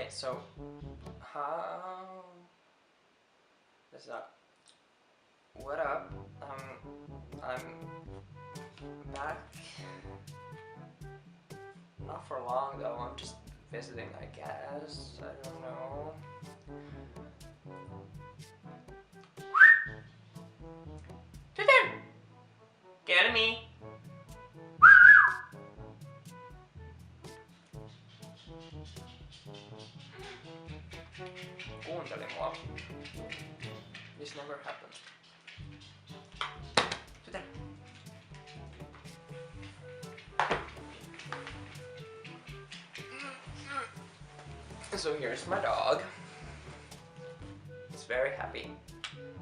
Okay, so how is that? What up? I'm back. Not for long though. I'm just visiting, I guess. I don't know. Tristan, get me. Kuuntele mua. This never happened. Tristan. So here's my dog. He's very happy.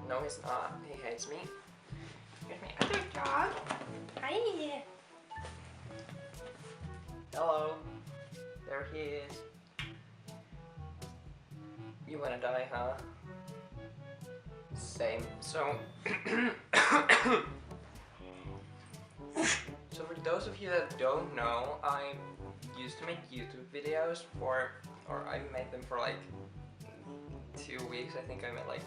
No, he's not. He hates me. Here's my other dog. Hi. Hello. There he is. You wanna die, huh? Same. So, so for those of you that don't know, I used to make YouTube videos or I made them for like 2 weeks. I think I made like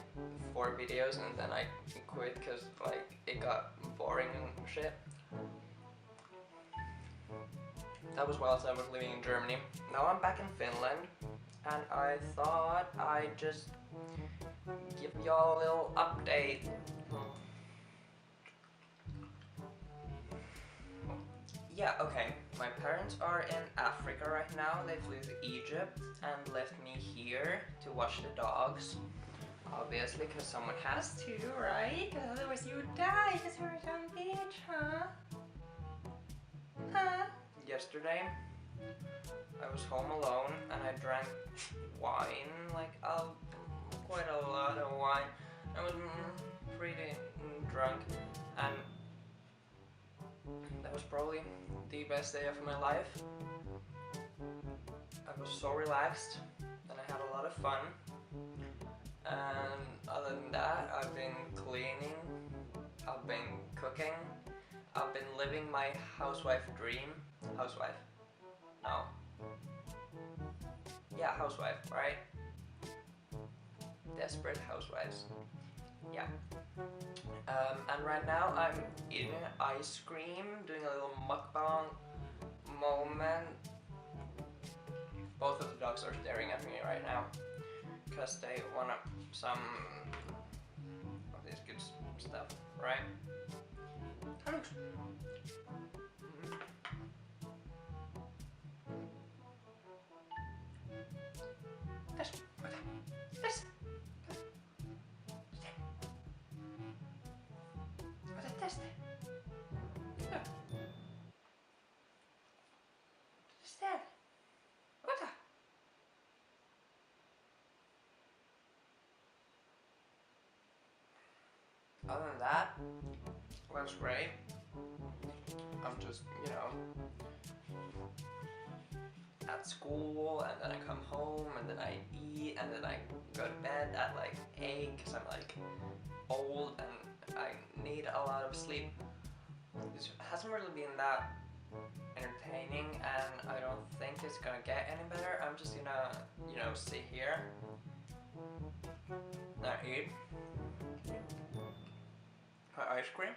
4 videos and then I quit because like it got boring and shit. That was whilst I was living in Germany. Now I'm back in Finland and I thought I'd just give y'all a little update. Yeah, okay. My parents are in Africa right now. They flew to Egypt and left me here to watch the dogs. Obviously, because someone has to, right? Otherwise you would die because you're a dumb bitch, huh? Huh? Yesterday, I was home alone and I drank wine, like quite a lot of wine. I was pretty drunk and that was probably the best day of my life. I was so relaxed and I had a lot of fun. And other than that, I've been cleaning, I've been cooking, I've been living my housewife dream. Housewife? No. Yeah, housewife, right? Desperate housewives. Yeah. And right now I'm eating ice cream, doing a little mukbang moment. Both of the dogs are staring at me right now because they want some of this good stuff, right? Hello. Other than that, was great. I'm just, you know, at school and then I come home and then I eat and then I go to bed at like 8 because I'm like old and I need a lot of sleep. It hasn't really been that entertaining and I don't think it's gonna get any better. I'm just gonna, you know, sit here and eat my ice cream.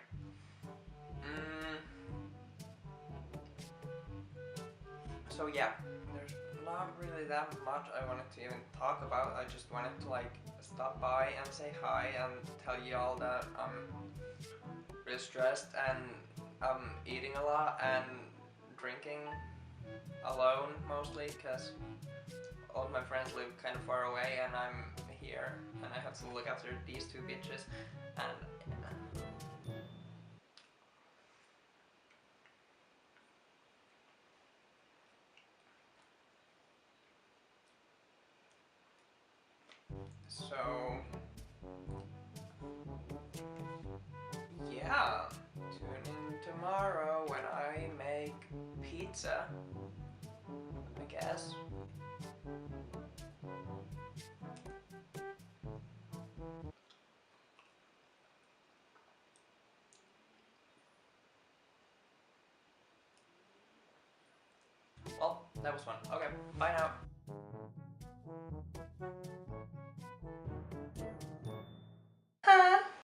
So yeah, there's not really that much I wanted to even talk about. I just wanted to like stop by and say hi and tell you all that I'm really stressed and I'm eating a lot and drinking alone mostly because all of my friends live kind of far away and I'm here and I have to look after these 2 bitches and so yeah, tune in tomorrow when I make pizza, I guess. Well, that was fun. Okay, bye now.